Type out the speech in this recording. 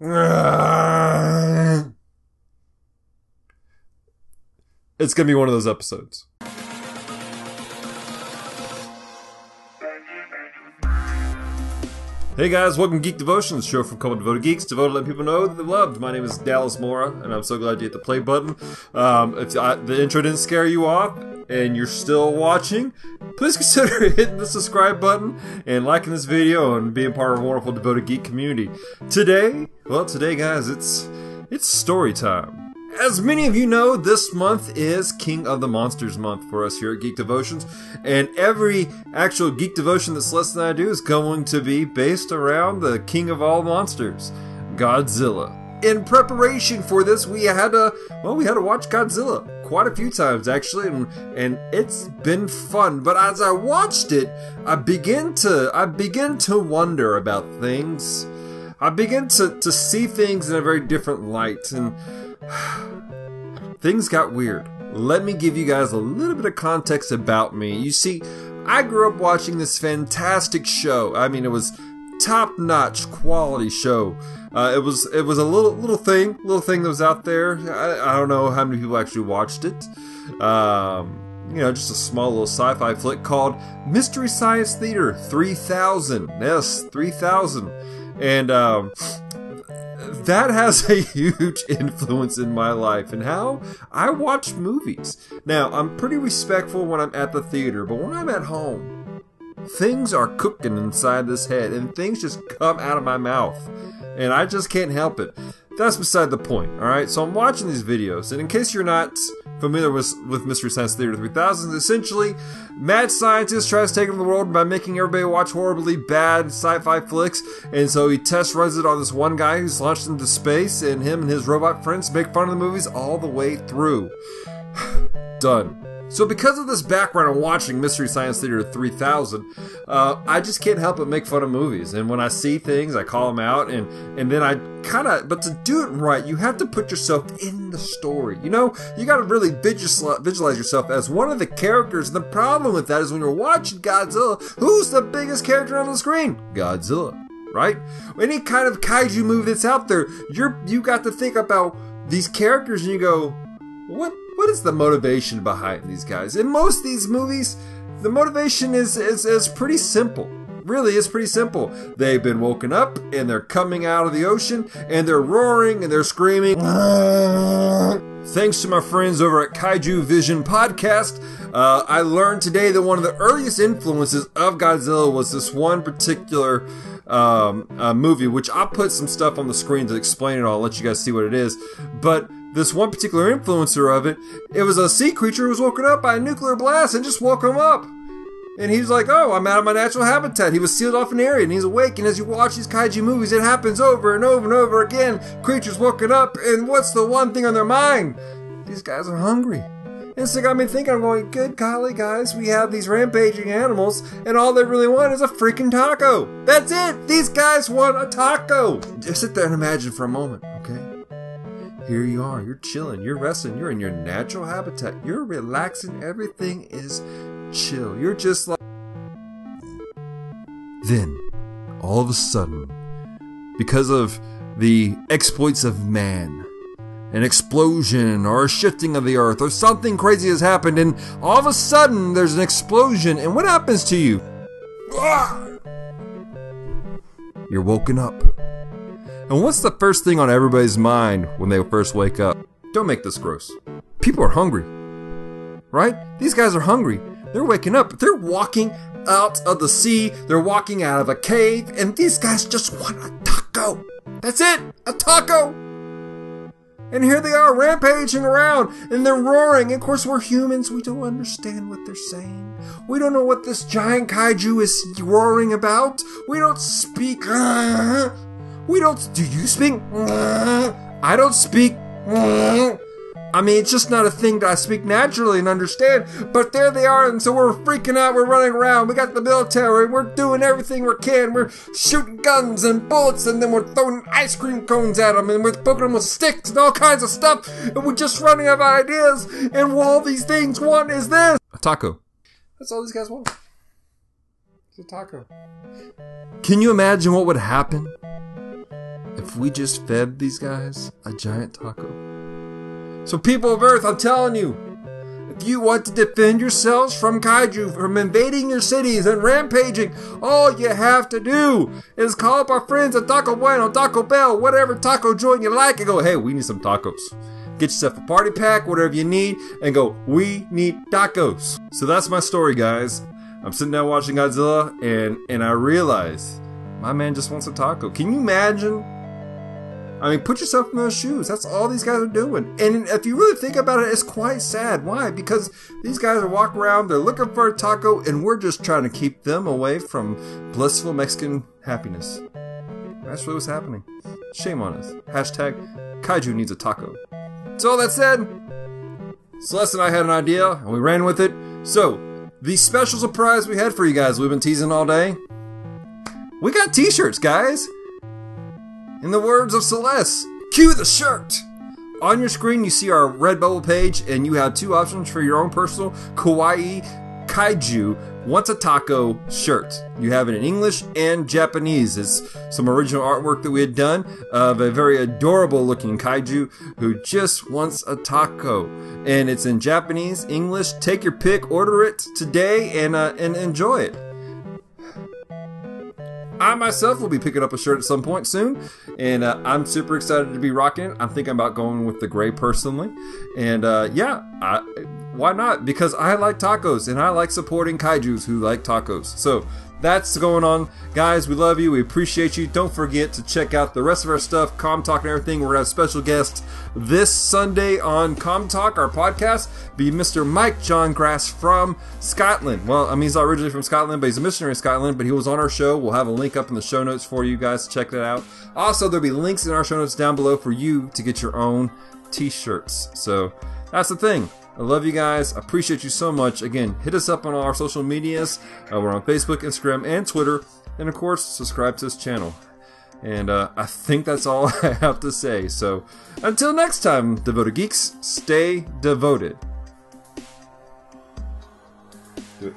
It's gonna be one of those episodes. Hey guys, welcome to Geek Devotion, the show from a couple of devoted geeks, devoted to letting people know that they're loved. My name is Dallas Mora, and I'm so glad you hit the play button. If the intro didn't scare you off, and you're still watching, please consider hitting the subscribe button and liking this video and being part of a wonderful devoted geek community. Today guys, it's story time. As many of you know, this month is King of the Monsters month for us here at Geek Devotions, and every actual Geek Devotion that's less than I do is going to be based around the king of all monsters, Godzilla. In preparation for this, we had to watch Godzilla quite a few times actually, and it's been fun. But as I watched it, I begin to wonder about things. I begin to see things in a very different light, and things got weird. Let me give you guys a little bit of context about me. You see, I grew up watching this fantastic show. I mean, it was top-notch quality show. It was a little thing that was out there. I don't know how many people actually watched it. Just a small little sci-fi flick called Mystery Science Theater 3000. Yes, 3000. And that has a huge influence in my life and how I watch movies. Now, I'm pretty respectful when I'm at the theater, but when I'm at home, things are cooking inside this head and things just come out of my mouth. And I just can't help it. That's beside the point, alright? So I'm watching these videos, and in case you're not familiar with Mystery Science Theater 3000, essentially, mad scientist tries to take over the world by making everybody watch horribly bad sci-fi flicks, and so he test runs it on this one guy who's launched into space, and him and his robot friends make fun of the movies all the way through. Done. So because of this background of watching Mystery Science Theater 3000, I just can't help but make fun of movies. And when I see things, I call them out, and then but to do it right, you have to put yourself in the story. You know, you gotta really visualize yourself as one of the characters. And the problem with that is when you're watching Godzilla, who's the biggest character on the screen? Godzilla, right? Any kind of kaiju movie that's out there, you got to think about these characters and you go, what is the motivation behind these guys? In most of these movies, the motivation is pretty simple. Really, it's pretty simple. They've been woken up and they're coming out of the ocean and they're roaring and they're screaming. Thanks to my friends over at Kaiju Vision Podcast, I learned today that one of the earliest influences of Godzilla was this one particular movie, which I'll put some stuff on the screen to explain it all, let you guys see what it is. But this one particular influencer of it was a sea creature who was woken up by a nuclear blast and just woke him up. And he was like, oh, I'm out of my natural habitat. He was sealed off an area and he's awake. And as you watch these kaiju movies, it happens over and over and over again. Creatures woken up, and what's the one thing on their mind? These guys are hungry. And so it got me thinking, I'm going, good golly, guys, we have these rampaging animals, and all they really want is a freaking taco. That's it. These guys want a taco. Just sit there and imagine for a moment, okay? Here you are, you're chilling, you're resting, you're in your natural habitat, you're relaxing, everything is chill. You're just like... Then, all of a sudden, because of the exploits of man, an explosion or a shifting of the earth or something crazy has happened, and all of a sudden there's an explosion, and what happens to you? You're woken up. And what's the first thing on everybody's mind when they first wake up? Don't make this gross. People are hungry, right? These guys are hungry. They're waking up. They're walking out of the sea. They're walking out of a cave, and these guys just want a taco. That's it, a taco. And here they are rampaging around, and they're roaring. And of course, we're humans. We don't understand what they're saying. We don't know what this giant kaiju is roaring about. We don't speak. Do you speak? I don't speak. I mean, it's just not a thing that I speak naturally and understand. But there they are, and so we're freaking out. We're running around. We got the military. We're doing everything we can. We're shooting guns and bullets, and then we're throwing ice cream cones at them, and we're poking them with sticks and all kinds of stuff. And we're just running out of ideas. And all these things want is this: a taco. That's all these guys want. It's a taco. Can you imagine what would happen if we just fed these guys a giant taco? So people of Earth, I'm telling you, if you want to defend yourselves from kaiju, from invading your cities and rampaging, all you have to do is call up our friends at Taco Bueno, Taco Bell, whatever taco joint you like, and go, hey, we need some tacos. Get yourself a party pack, whatever you need, and go, we need tacos. So that's my story, guys. I'm sitting down watching Godzilla, and I realize my man just wants a taco. Can you imagine? I mean, put yourself in those shoes. That's all these guys are doing. And if you really think about it, it's quite sad. Why? Because these guys are walking around, they're looking for a taco, and we're just trying to keep them away from blissful Mexican happiness. That's really what's happening. Shame on us. Hashtag Kaiju needs a taco. So all that said, Celeste and I had an idea, and we ran with it. So, the special surprise we had for you guys, we've been teasing all day. We got t-shirts, guys. In the words of Celeste, cue the shirt! On your screen, you see our Redbubble page, and you have two options for your own personal kawaii kaiju wants a taco shirt. You have it in English and Japanese. It's some original artwork that we had done of a very adorable looking kaiju who just wants a taco. And it's in Japanese, English. Take your pick, order it today, and enjoy it. I myself will be picking up a shirt at some point soon, and I'm super excited to be rocking it. I'm thinking about going with the gray personally, and why not? Because I like tacos, and I like supporting kaijus who like tacos. So that's going on. Guys, we love you. We appreciate you. Don't forget to check out the rest of our stuff, Com Talk and everything. We're going to have special guests this Sunday on Com Talk, our podcast, be Mr. Mike John Grass from Scotland. Well, I mean, he's not originally from Scotland, but he's a missionary in Scotland, but he was on our show. We'll have a link up in the show notes for you guys to check that out. Also, there'll be links in our show notes down below for you to get your own t-shirts. So that's the thing. I love you guys. I appreciate you so much. Again, hit us up on all our social medias. We're on Facebook, Instagram, and Twitter. And of course, subscribe to this channel. And I think that's all I have to say. So until next time, devoted geeks, stay devoted. Do it.